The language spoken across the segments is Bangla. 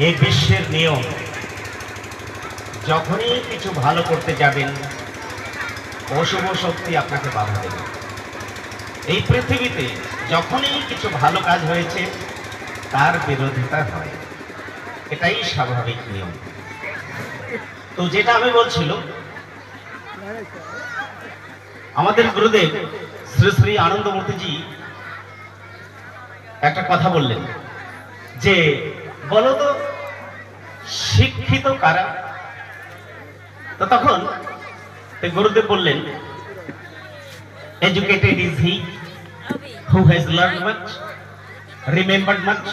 এই বিশ্বের নিয়ম, যখনই কিছু ভালো করতে যাবেন অশুভ শক্তি আপনাকে বাধা দেবে। এই পৃথিবীতে যখনই কিছু ভালো কাজ হয়েছে তার বিরোধিতা হয়, এটাই স্বাভাবিক নিয়ম। তো যেটা আমি বলছিল, আমাদের গুরুদেব শ্রী শ্রী আনন্দমূর্তিজি একটা কথা বললেন যে বলতো শিক্ষিত কারা? তো তখন গুরুদেব বললেন, educated is he who has learned much, remembered much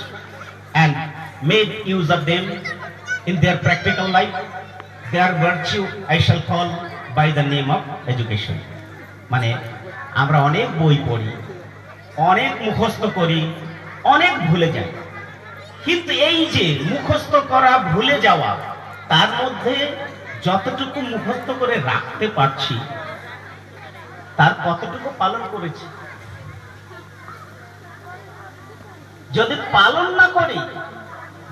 and made use of them in their practical life. Their virtue I shall call by the name of education. মানে আমরা অনেক বই পড়ি, অনেক মুখস্থ করি, অনেক ভুলে যাই, কিন্তু এই যে মুখস্থ করা ভুলে যাওয়া, তার মধ্যে যতটুকু মুখস্থ করে রাখতে পারছি তার কতটুকু পালন করেছি? যদি পালন না করি,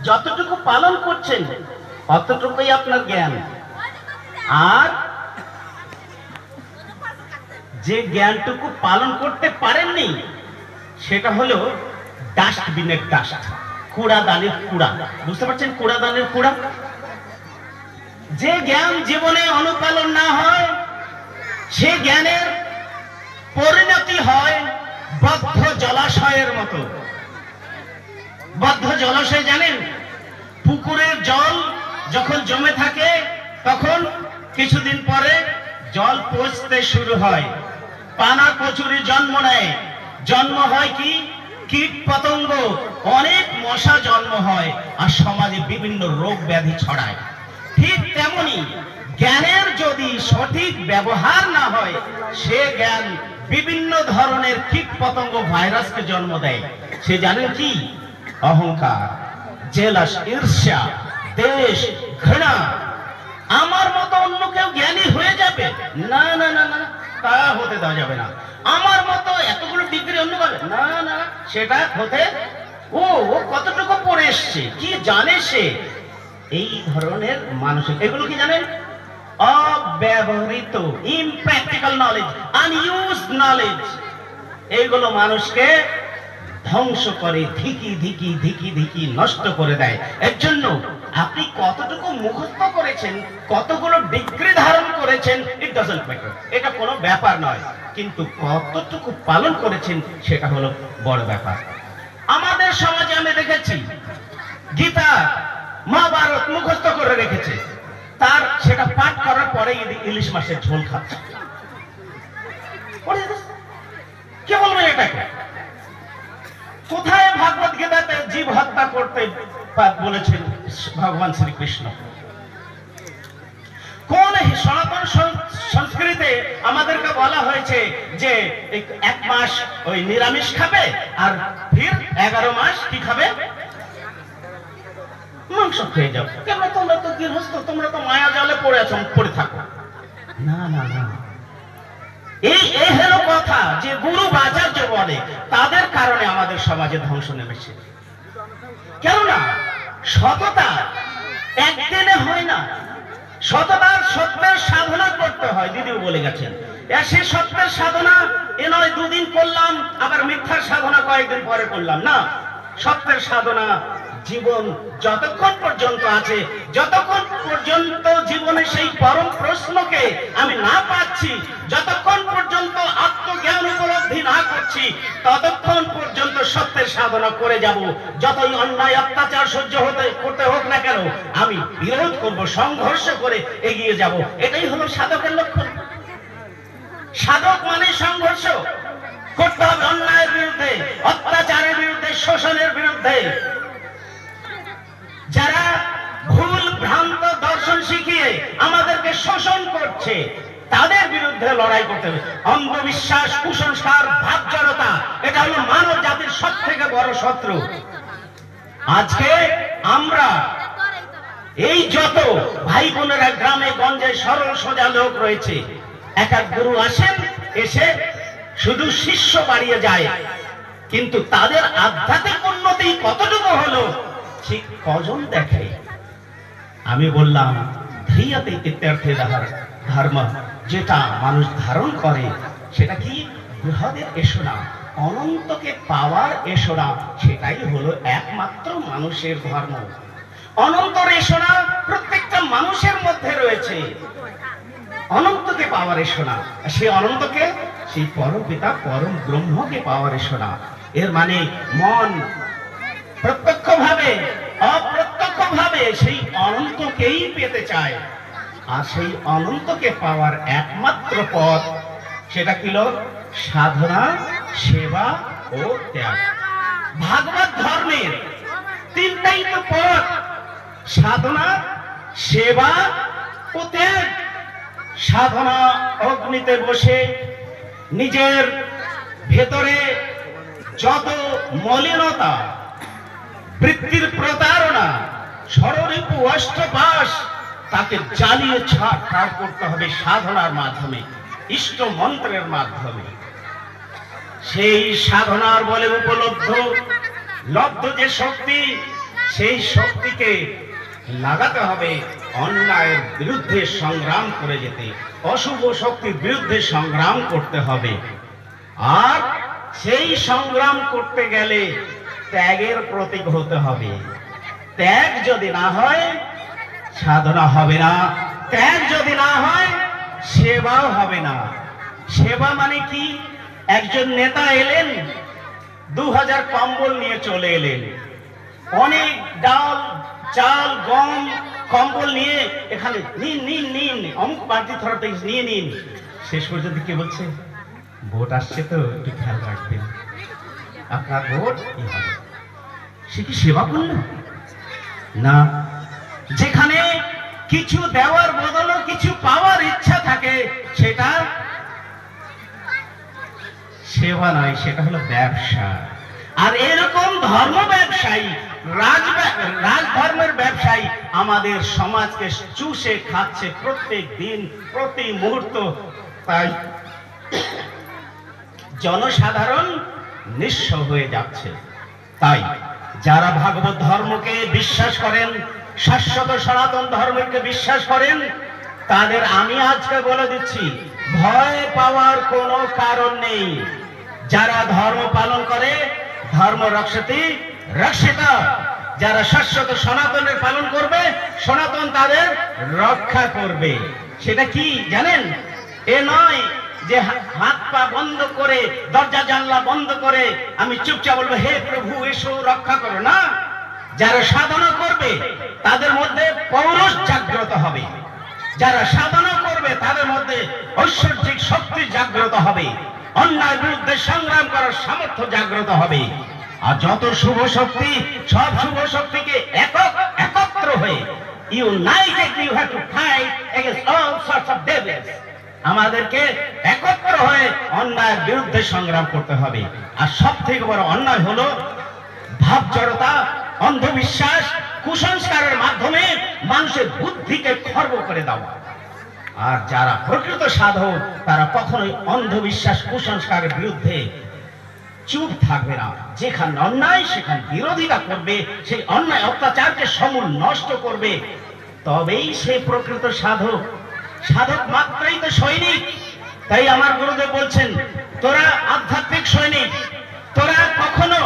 যতটুকু পালন করছেন অতটুকুই আপনার জ্ঞান। আর যে জ্ঞানটুকু পালন করতে পারেননি সেটা হলো ডাস্টবিনের ডাস্ট, কুড়াদানের কুড়া। বুঝতে পারছেন? কুড়াদানের কুড়া। যে জ্ঞান জীবনে অনুপালন না হয় সে জ্ঞানের পরিণতি হয় বদ্ধ জলাশয়ের মতো। বদ্ধ জলাশয় জানেন? পুকুরের জল যখন জমে থাকে তখন কিছুদিন পরে জল পচতে শুরু হয়, পানা কচুরি জন্ম নেয়। জন্ম হয় কি? কীট পতঙ্গ, অনেক মশা জন্ম হয়, আর সমাজে বিভিন্ন রোগ ব্যাধি ছড়ায়। ঠিক তেমনি জ্ঞানের যদি সঠিক ব্যবহার না হয় সে জ্ঞান বিভিন্ন ধরনের কীট পতঙ্গ, ভাইরাসকে জন্ম দেয়। সে জানেন কি? অহংকার, জেলাস, ঈর্ষা, দেশ, ঘৃণা। আমার মতো অন্য কেউ জ্ঞানী হয়ে যাবে না, না না না, তা হতে দেওয়া যাবে না। আমার মতো এতগুলো ডিগ্রি অন্য পাবে না, না, সেটা হতে, ও কতটুকু পড়ে এসছে, কি জানে সে? এই ধরনের মানসিক, এগুলো কি জানেন? অব্যবহৃত, ইমপ্র্যাকটিক্যাল নলেজ, আনইউজড নলেজ। এইগুলো মানুষকে ধ্বংস করে, ধিকি ধিকি ধিকি ধিকি নষ্ট করে দেয়। এর জন্য আপনি কতটুকু মুখস্থ করেছেন, কতগুলো ডিগ্রি ধারণ করেছেন, ইট ডাজন্ট ম্যাটার, এটা কোনো ব্যাপার নয়, কিন্তু কতটুকু পালন করেছেন সেটা হলো বড় ব্যাপার। আমাদের সমাজে আমি দেখেছি গীতা, মহাভারত মুখস্থ করে রেখেছে, তার সেটা পাঠ করার পরে ইলিশ মাছের ঝোল খাচ্ছে। কে বলবে এটাকে? কোথায় ভাগবত গীতাতে জীব হত্যা করতে বলেছেন ভগবান শ্রীকৃষ্ণ? কোন সনাতন সংস্কৃতিতে আমাদেরকে বলা হয়েছে যে 1 মাস ওই নিরামিষ খাবে আর ফির 11 মাস কি খাবে? মাংস খেয়ে যাও। কেন? তোমরা তো গৃহস্থ, তোমরা তো মায়া জালে পড়ে আছো, পড়ে থাকো। না না না, এই হলো কথা যে গুরু বাজার যে বলে, তাদের কারণে আমাদের সমাজে ধ্বংস নেমেছে। কেননা সততা একদিনে হয় না, সততার সত্যের সাধনা করতে হয়। দিদিও বলে গেছেন, সে সত্যের সাধনা এ নয় 2 দিন করলাম আবার মিথ্যার সাধনা কয়েকদিন পরে করলাম না। সত্যের সাধনা জীবন যতক্ষণ পর্যন্ত আছে, যতক্ষণ পর্যন্ত জীবনে সেই পরম প্রশ্নকে আমি না পাচ্ছি, যতক্ষণ পর্যন্ত আত্মজ্ঞান উপলব্ধি না করছি, ততক্ষণ পর্যন্ত সত্যের সাধনা করে যাব। যতই অন্যায় অত্যাচার সহ্য করতে হোক না কেন, আমি বিরোধ করব, সংঘর্ষ করে এগিয়ে যাব। এটাই হলো সাধকের লক্ষণ। সাধক মানে সংঘর্ষ করতে হবে, অন্যায়ের বিরুদ্ধে, অত্যাচারের বিরুদ্ধে, শোষণের বিরুদ্ধে। যারা ভুল ভ্রান্ত দর্শন শিখিয়ে আমাদেরকে শোষণ করছে তাদের বিরুদ্ধে লড়াই করতে হবে। অন্ধবিশ্বাস, কুসংস্কার, ভাব জড়তা, এটা হলো মানব জাতির সবথেকে বড় শত্রু। আজকে আমরা এই যত ভাই বোনেরা গ্রামে গঞ্জে সরল সোজা লোক রয়েছে, এক গুরু আসেন, এসে শুধু শিষ্য বাড়িয়ে যায়, কিন্তু তাদের আধ্যাত্মিক উন্নতি কতটুকু হলো ঠিক কজন দেখে? আমি বললাম ধ্রিয়াতে ইত্যর্থে ধর্ম, যেটা মানুষ ধারণ করে সেটা কি? বৃহদের এসোনা, অনন্তকে পাওয়ার এসোনা, সেটাই হলো একমাত্র মানুষের ধর্ম। অনন্তর এসোনা প্রত্যেকটা মানুষের মধ্যে রয়েছে। অনন্তকে পাওয়ার এসোনা, সেই অনন্তকে, সেই পরম পিতা পরম ব্রহ্মকে পাওয়ার এসোনা। এর মানে মন প্রত্যক্ষভাবে অপ্রত্যক্ষভাবে সেই অনন্তকেই পেতে চায়। আর সেই অনন্তকে পাওয়ার একমাত্র পথ সেটা কি? সাধনা, সেবা ও ত্যাগ। ভাগবত ধর্মের তিনটাই তো পথ: সাধনা, সেবা ও ত্যাগ। সাধনা অগ্নিতে বসে নিজের ভেতরে যত মলিনতা, বৃত্তির প্রতারণা, ষড়রিপু অষ্টপাশ, তাকে জ্বালিয়ে ছাড় করতে হবে সাধনার মাধ্যমে, ইষ্ট মন্ত্রের মাধ্যমে। সেই সাধনার বলে লব্ধ যে শক্তি, সেই শক্তিকে লাগাতে হবে অন্যায়ের বিরুদ্ধে সংগ্রাম করে যেতে, অশুভ শক্তির বিরুদ্ধে সংগ্রাম করতে হবে। আর সেই সংগ্রাম করতে গেলে ত্যাগের প্রতীক হতে হবে। ত্যাগ যদি না হয় সাধনা হবে না, ত্যাগ যদি না হয় সেবাও হবে না। সেবা মানে কি? একজন নেতা এলেন, 2000 কম্বল নিয়ে চলে এলেন, অনেক ডাল চাল গম কম্বল নিয়ে এখানে নিন নিন নিন, অমুক পার্টি তরফ থেকে নিয়ে নিন। শেষ পর্যন্ত কি বলছে? ভোট আসছে তো একটু খেয়াল রাখবেন, আপনার ভোট কি হবে। সে কি সেবা করল? না। যেখানে কিছু দেওয়ার বদলে কিছু পাওয়ার ইচ্ছা থাকে, সেটা সেবা নয়, সেটা হলো ব্যবসা। আর এরকম ধর্ম ব্যবসায়ী, রাজধর্মের ব্যবসায়ী আমাদের সমাজকে চুষে খাচ্ছে প্রত্যেক দিন, প্রতি মুহূর্ত। তাই জনসাধারণ নিঃস্ব হয়ে যাচ্ছে। তাই যারা ভাগবত ধর্মকে বিশ্বাস করেন, শাশ্বত সনাতন ধর্মকে বিশ্বাস করেন, তাদের আমি আজকে বলে দিচ্ছি, ভয় পাওয়ার কোনো কারণ নেই। যারা ধর্ম পালন করে, ধর্ম রক্ষতি রক্ষিতা। যারা শাশ্বত সনাতনের পালন করবে, সনাতন তাদের রক্ষা করবে। সেটা কি জানেন? এ নয় যে হাত পা বন্ধ করে, দরজা জানলা বন্ধ করে আমি চুপচাপ বলবো হে প্রভু এসো রক্ষা করো, না। যারা সাধনা করবে তাদের মধ্যে পৌরুষ জাগ্রত হবে। যারা সাধনা করবে তাদের মধ্যে ঐশ্বরিক শক্তি জাগ্রত হবে, অন্যায়ের বিরুদ্ধে সংগ্রাম করার সামর্থ্য জাগ্রত হবে। আর যত শুভ শক্তি, সব শুভ শক্তিকে একত্র হয়ে unitedly you have to fight against all sorts of devils. আমাদেরকে একত্র হয়ে অন্যায়ের বিরুদ্ধে সংগ্রাম করতে হবে। আর সব থেকে বড় অন্যায় হলো ভাব জড়তা, অন্ধবিশ্বাস, কুসংস্কারের মাধ্যমে মানুষের বুদ্ধিকে খর্ব করে দেওয়া। আর যারা প্রকৃত সাধক তারা কখনোই অন্ধবিশ্বাস, কুসংস্কারের বিরুদ্ধে চুপ থাকবে না। যেখানে অন্যায় সেখানে বিরোধিতা করবে, সেই অন্যায় অত্যাচারকে সমূল নষ্ট করবে। তবেই সে প্রকৃত সাধক। সাধক মাত্রই তো সৈনিক। তাই আমার গুরুদেব বলছেন, তোরা আধ্যাত্মিক সৈনিক, তোরা কখনো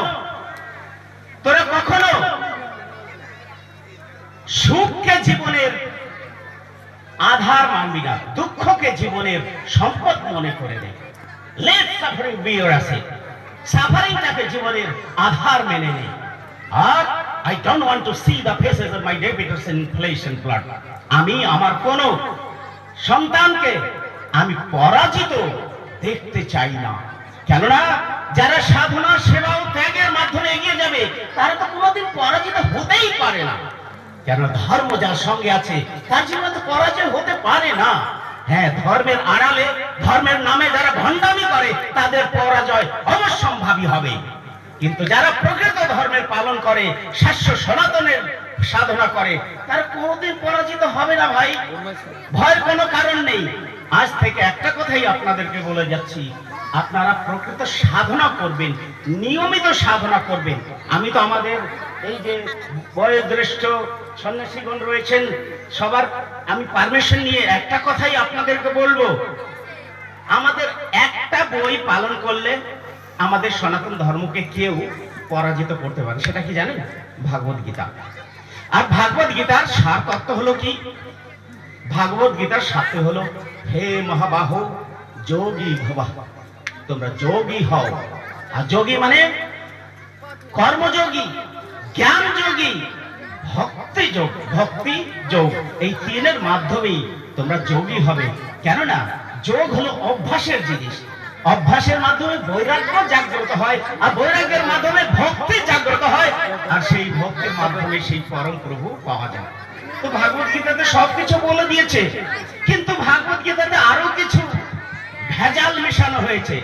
সুখকে জীবনের আধার মানবি না, দুঃখকে জীবনের সম্পদ মনে করে নে। Let suffering be your asset. সাফারিংটাকে জীবনের আধার মেনে নে। আর I don't want to see the faces of my debtors in flesh and blood. আমি আমার কোন সন্তানকে আমি পরাজিত দেখতে চাই না। কেননা যারা সাধনা, সেবা ও ত্যাগের মাধ্যমে এগিয়ে যাবে তারা তো কোনোদিন পরাজিত হতেই পারে না। কেন? ধর্ম যার সঙ্গে আছে তার জীবনে তো পরাজয় হতে পারে না। হ্যাঁ, ধর্মের আড়ালে, ধর্মের নামে যারা ভণ্ডামি করে তাদের পরাজয় অবশ্যম্ভাবী হবে। কিন্তু যারা প্রকৃত ধর্মের পালন করে, শাশ্বত সনাতনের সাধনা করে, তারা কোনোদিন পরাজিত হবে না ভাই। ভয়ের কোনো কারণ নেই। আজ থেকে একটা কথাই আপনাদেরকে বলে যাচ্ছি, আপনারা প্রকৃত সাধনা করবেন, নিয়মিত সাধনা করবেন। আমি তো আমাদের এই যে বয়োজ্যেষ্ঠ সন্ন্যাসীগণ রয়েছেন, সবার আমি পারমিশন নিয়ে একটা কথাই আপনাদেরকে বলবো, আমাদের একটা বই পালন করলে আমাদের সনাতন ধর্মকে কেউ পরাজিত করতে পারে। সেটা কি জানেন? ভাগবত গীতা। আর ভাগবত গীতার সার তত্ত্ব হলো কি? ভাগবত গীতার সাথে হলো, হে মহাবাহু যোগী ভবা, তোমরা যোগী হও। আর যোগী মানে কর্মযোগী, জ্ঞান যোগী, ভক্তি যোগ, ভক্তি যোগ, এই তিনের মাধ্যমেই তোমরা যোগী হবে। কেননা যোগ হলো অভ্যাসের জিনিস, অভ্যাসের মাধ্যমে বৈরাগ্য জাগ্রত হয়, আর বৈরাগ্যের মাধ্যমে ভক্তি জাগ্রত হয়, আর সেই ভক্তির মাধ্যমে সেই পরম প্রভু পাওয়া যায়। তো ভাগবত গীতাতে সবকিছু বলে দিয়েছে, কিন্তু ভাগবত গীতাতে আরো কিছু ভেজাল মেশানো হয়েছে।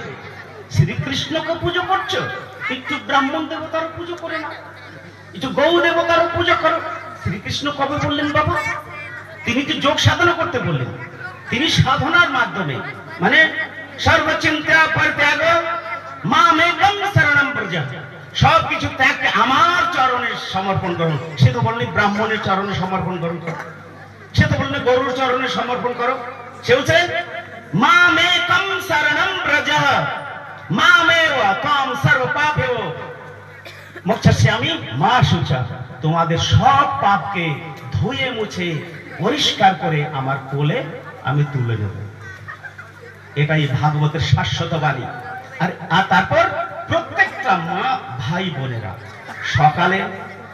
শ্রীকৃষ্ণকে পুজো করছো, একটু ব্রাহ্মণ দেবতারও পুজো করে না, একটু গৌ দেবতারও পুজো করো। শ্রীকৃষ্ণ কবে বললেন বাবা? তিনি তো যোগ সাধনা করতে বললেন। তিনি সাধনার মাধ্যমে, মানে সর্বচিন্তা পরিত্যাগ মামেকং শরণং ব্রজ, সবকিছু ত্যাগকে আমার চরণে সমর্পণ করুন। সে তো বললেন ব্রাহ্মণের চরণে সমর্পণ করুন, সে তো বললেন গরুর চরণে সমর্পণ করো। সে হচ্ছে মামেকং শরণং ব্রজ মামেব ত্বং সর্ব পাপেব মোক্ষয়িষ্যামি মা শুচা, তোমাদের সব পাপকে ধুয়ে মুছে পরিষ্কার করে আমার কোলে আমি তুলে নেব। এটাই ভাগবতের শাশ্বত বাণী। আর তারপর প্রত্যেকটা মা ভাই বোনেরা সকালে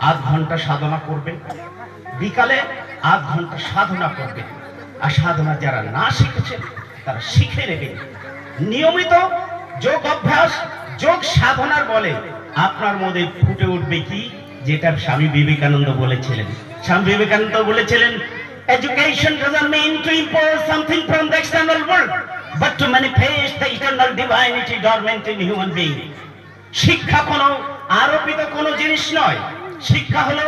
আধ ঘন্টা সাধনা করবেন, বিকালে আধ ঘন্টা সাধনা করবেন। আর সাধনা যারা না শিখেছেন তারা শিখে নেবেন। নিয়মিত যোগ অভ্যাস, যোগ সাধনার বলে আপনার মধ্যে ফুটে উঠবে কি, যেটা স্বামী বিবেকানন্দ বলেছিলেন। স্বামী বিবেকানন্দ বলেছিলেন, education doesn't mean to impose something from the external world, but to manifest the eternal divinity dormant in human being. শিক্ষা কোনো আরোপিত কোনো জিনিস নয়। শিক্ষা হলো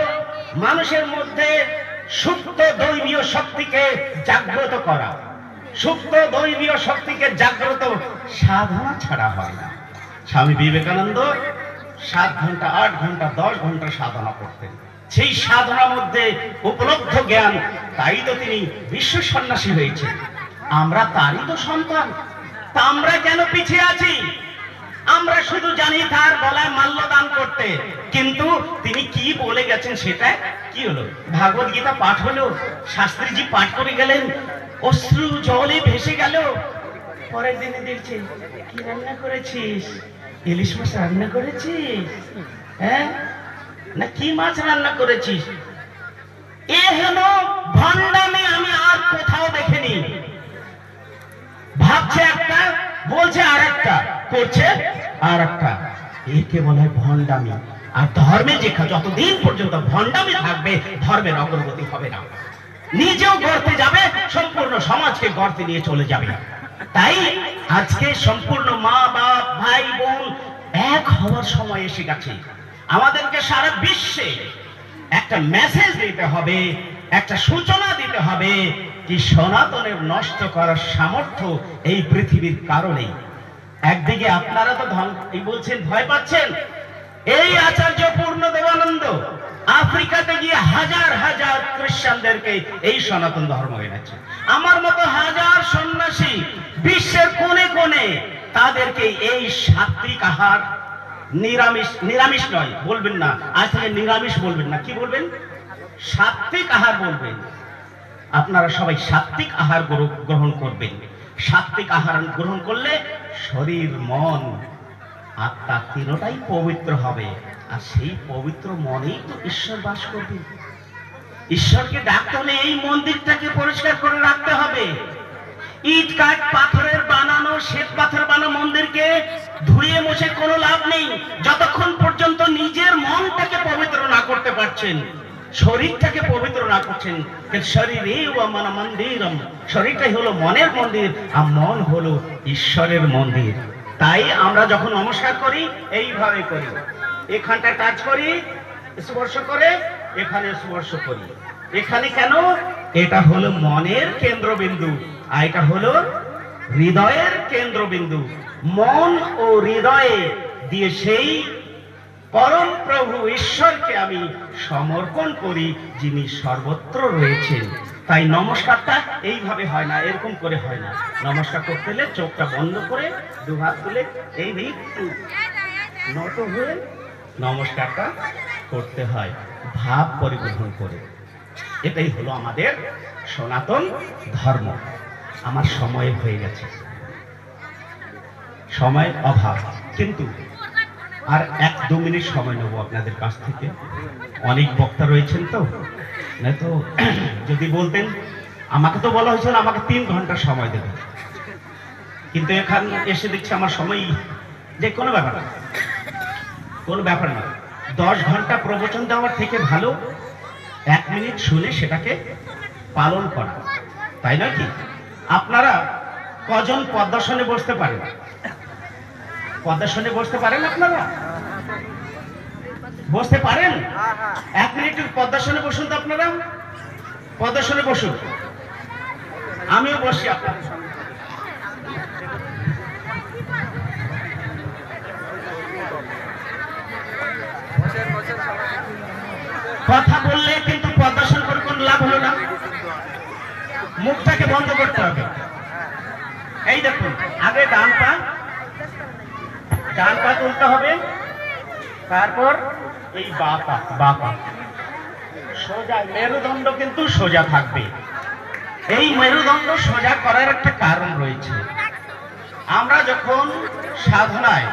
মানুষের মধ্যে সুপ্ত দৈবীয় শক্তিকে জাগ্রত করা। সুপ্ত দৈবীয় শক্তিকে জাগ্রত সাধনা ছাড়া হয় না। স্বামী বিবেকানন্দ 7 ঘন্টা, 8 ঘন্টা, 10 ঘন্টা সাধনা করতেন। সেই সাধনার মধ্যে উপলব্ধ জ্ঞান, তাই তো তিনি বিশ্ব সন্ন্যাসী হয়েছে। আমরা তারই তো সন্তান, তা আমরা কেন পিছিয়ে আছি? আমরা শুধু জানি তার গলায় মাল্য দান করতে, কিন্তু তিনি কি বলে গেছেন সেটা কি হলো? ভাগবত গীতা পাঠ হলো, শাস্ত্রীজি পাঠ করে গেলেন, অশ্রু জলে ভেসে গেল। পরের দিনে দেখছে, কি রান্না করেছিস? ইলিশ মাছ রান্না করেছিস? হ্যাঁ, না কি মাছ রান্না করেছিস? এ হলো ভণ্ডামি, আমি আর কোথাও দেখিনি। ভাবছে একটা, বলছে আর একটা, করছে আর একটা। একে বলা হয় ভণ্ডামি। আর ধর্মে যতদিন পর্যন্ত ভণ্ডামি থাকবে, ধর্মের অগ্রগতি হবে না। নিজেও গড়তে যাবে, সম্পূর্ণ সমাজকে গড়তে নিয়ে চলে যাবে। তাই আজকে সম্পূর্ণ মা বাপ ভাই বোন এক হওয়ার সময় এসে গেছে। আমাদেরকে সারা বিশ্বে একটা মেসেজ দিতে হবে, একটা সূচনা দিতে হবে কি সনাতনের নষ্ট করার সামর্থ্য এই পৃথিবীর কারণে। একদিকে আপনারা তো এই বলছেন, ভয় পাচ্ছেন। এই আচার্য পূর্ণদেবানন্দ আফ্রিকাতে গিয়ে হাজার হাজার খ্রিস্টানদেরকে এই সনাতন ধর্ম এনেছে। আমার মতো হাজার সন্ন্যাসী বিশ্বের কোণে কোণে তাদেরকে এই সাত্বিক আহার, নিরামিষ নয় বলবেন না, আজ থেকে নিরামিষ বলবেন না, কি বলবেন? সাত্বিক আহার বলবেন। আপনারা সবাই সাত্বিক আহার গ্রহণ করবেন। সাত্বিক আহার গ্রহণ করলে শরীর, মন, আত্মা তিনটাই পবিত্র হবে। আর সেই পবিত্র মনেই তো ঈশ্বর বাস করবে। ঈশ্বরকে ডাকতে হলে এই মন্দিরটাকে পরিষ্কার করে রাখতে হবে। ইট কাঠ পাথরের বানানো, শ্বেত পাথর বানানো মন্দিরকে ধুয়ে মুছে কোনো লাভ নেই যতক্ষণ পর্যন্ত নিজের মনটাকে পবিত্র না করতে পারছেন, শরীরটাকে পবিত্র না করছেন। শরীরে মন মন্দিরম, শরীরটাই হলো মনের মন্দির, আর মন হলো ঈশ্বরের মন্দির। তাই আমরা যখন নমস্কার করি এইভাবে করি, এখানটা টাচ করি, স্পর্শ করে, এখানে স্পর্শ করি। এখানে কেন? এটা হলো মনের কেন্দ্রবিন্দু, আর এটা হলো হৃদয়ের কেন্দ্রবিন্দু। মন ও হৃদয়ে দিয়ে সেই পরম প্রভু ঈশ্বরকে আমি সমর্পণ করি, যিনি সর্বত্র রয়েছেন। তাই নমস্কারটা এইভাবে হয় না, এরকম করে হয় না। নমস্কার করতে হলে চোখটা বন্ধ করে দুহাত তুলে এই একটু নত হয়ে নমস্কারটা করতে হয়, ভাব পরিবর্তন করে। এটাই হলো আমাদের সনাতন ধর্ম। আমার সময় হয়ে গেছে, সময় অভাব, কিন্তু আর 1-2 মিনিট সময় নেব আপনাদের কাছ থেকে। অনেক বক্তা রয়েছেন তো, নয়তো যদি বলতেন, আমাকে তো বলা হয়েছিল আমাকে 3 ঘন্টা সময় দেবেন, কিন্তু এখানে এসে দেখছি আমার সময় যে কোনো ব্যাপার না, কোনো ব্যাপার না। 10 ঘন্টা প্রবচন দেওয়ার থেকে ভালো 1 মিনিট শুনে সেটাকে পালন করা, তাই নয় কি? আপনারা কজন পদ্মাসনে বসতে পারেন? পদ্মাসনে বসতে পারেন? আপনারা বসতে পারেন? 1 মিনিট পদ্মাসনে বসুন তো আপনারা, পদ্মাসনে বসুন, আমিও বসি আপনাদের সঙ্গে। কথা বললে কিন্তু পদ্মাসন করে কোন লাভ হলো না, মুখটাকে বন্ধ করতে হবে। এই দেখুন, আগে ডান পা তুলতে হবে, তারপর এই বা পা সোজা, মেরুদণ্ড কিন্তু সোজা থাকবে। এই মেরুদণ্ড সোজা করার একটা কারণ রয়েছে। আমরা যখন সাধনায়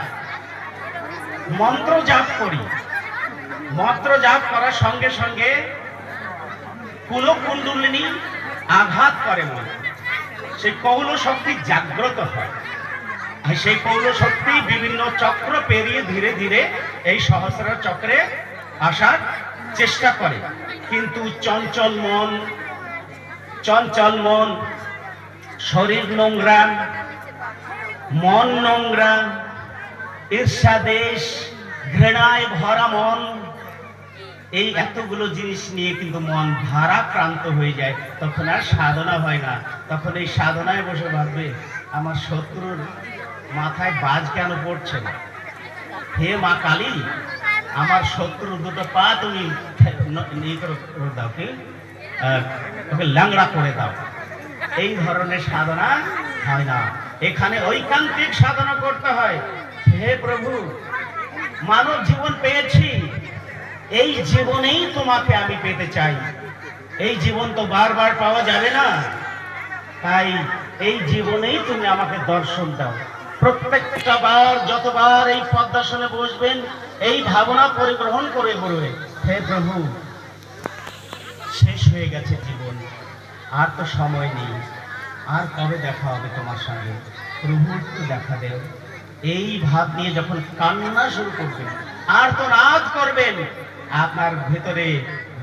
মন্ত্র জাপ করি, মন্ত্র জাপ করার সঙ্গে সঙ্গে কুলকুণ্ডলিনী আঘাত করে মন, সেই কৌল শক্তি জাগ্রত হয়। আর সেই কৌল শক্তি বিভিন্ন চক্র পেরিয়ে ধীরে ধীরে এই সহস্রার চক্রে আসার চেষ্টা করে। কিন্তু চঞ্চল মন, শরীর নোংরা, মন নোংরা, ঈর্ষাদেশ, ঘৃণায় ভরা মন, এই এতগুলো জিনিস নিয়ে কিন্তু মন ভারাক্রান্ত হয়ে যায়। তখন আর সাধনা হয় না। তখন এই সাধনায় বসে ভাববে, আমার শত্রুর মাথায় বাজ কেন পড়ছে না? হে মা কালী, আমার শত্রুর দুটো পা তুমি দাও, কি ওকে ল্যাংড়া করে দাও। এই ধরনের সাধনা হয় না, এখানে ঐকান্তিক সাধনা করতে হয়। হে প্রভু, মানব জীবন পেয়েছি, এই জীবনেই তোমাকে আমি পেতে চাই। এই জীবন তো বারবার পাওয়া যাবে না, তাই এই জীবনেই তুমি আমাকে দর্শন দাও। প্রত্যেকটা বার যতবার এই পদ্মাসনে বসবেন, এই ভাবনা পরিগ্রহণ করে বলবে, হে প্রভু, শেষ হয়ে গেছে জীবন, আর তো সময় নেই, আর কবে দেখা হবে তোমার সঙ্গে? প্রভু একটু দেখা দেও। এই ভাব নিয়ে যখন কান্না শুরু করবেন, আর তো নাদ করবেন, আপনার ভেতরে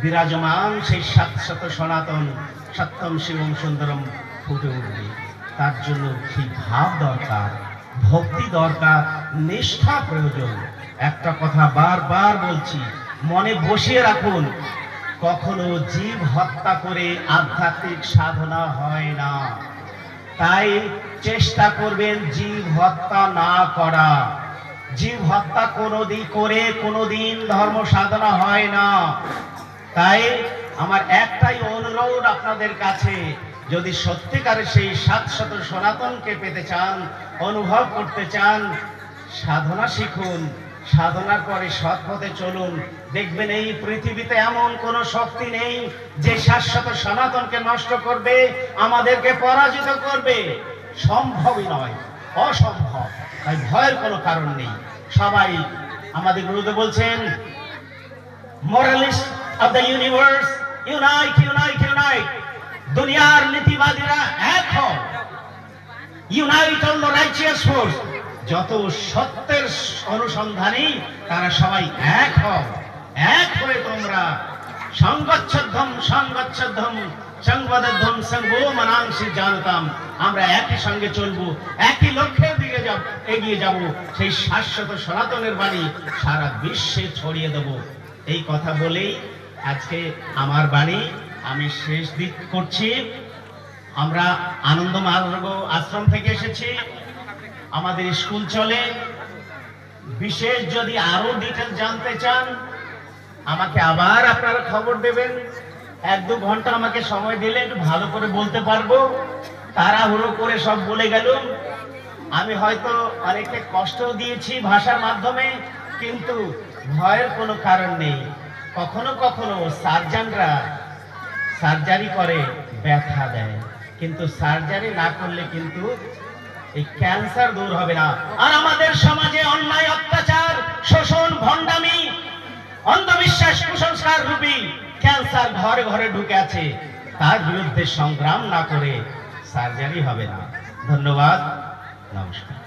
বিরাজমান সেই শাশ্বত সনাতন সত্যম শিবম সুন্দরম ফুটে উঠবে। তার জন্য সেই ভাব দরকার, ভক্তি দরকার, নিষ্ঠা প্রয়োজন। একটা কথা বারবার বলছি, মনে বসিয়ে রাখুন, কখনো জীব হত্যা করে আধ্যাত্মিক সাধনা হয় না। তাই চেষ্টা করবেন জীব হত্যা না করা। জীব হত্যা কোনোদিন ধর্ম সাধনা হয় না। তাই আমার একটাই অনুরোধ আপনাদের কাছে, যদি সত্যিকারে সেই শাশ্বত সনাতনকে পেতে চান, অনুভব করতে চান, সাধনা শিখুন, সাধনার পরে সৎ পথে চলুন। দেখবেন এই পৃথিবীতে এমন কোন শক্তি নেই যে শাশ্বত সনাতনকে নষ্ট করবে, আমাদেরকে পরাজিত করবে। সম্ভবই নয়, অসম্ভব। তাই ভয়ের কোনো কারণ নেই। সবাই আমাদের গুরুদেব বলছেন, moralists of the universe, unite unite unite. দুনিয়ার নীতিবাদীরা এক হও, unite all the righteous force. যত সত্যের অনুসন্ধানী তারা সবাই এক হও। এক হয়ে তোমরা সংগচ্ছদ্ধম সংবদ্ধম সঙ্গো মনাংশি জানতাম, আমরা একই সঙ্গে চলবো, একই লক্ষ্যের দিকে এগিয়ে যাব। সেই শাশ্বত সনাতনের বাণী সারা বিশ্বে ছড়িয়ে দেব। এই কথা বলেই আজকে আমার বাণী আমি শেষ দিক করছি। আমরা আনন্দ মার্গ আশ্রম থেকে এসেছি, আমাদের স্কুল চলে, বিশেষ যদি আরো ডিটেল জানতে চান আমাকে আবার আপনারা খবর দেবেন। 1-2 ঘন্টা আমাকে সময় দিলে একটু ভালো করে বলতে পারবো। তাড়াহুড়ো করে সব বলে গেলুম। আমি হয়তো অনেকটা কষ্ট দিয়েছি ভাষার মাধ্যমে, কিন্তু ভয়ের কোনো কারণ নেই। কখনো কখনো সার্জনরা সার্জারি করে ব্যথা দেয়, কিন্তু সার্জারি না করলে কিন্তু এই ক্যান্সার দূর হবে না। আর আমাদের সমাজে অন্যায়, অত্যাচার, শোষণ, ভণ্ডামি, অন্ধবিশ্বাস, কুসংস্কার রূপী ক্যান্সার ঘরে ঘরে ঢুকে আছে। তার বিরুদ্ধে সংগ্রাম না করে সার্জারি হবে না। ধন্যবাদ, নমস্কার।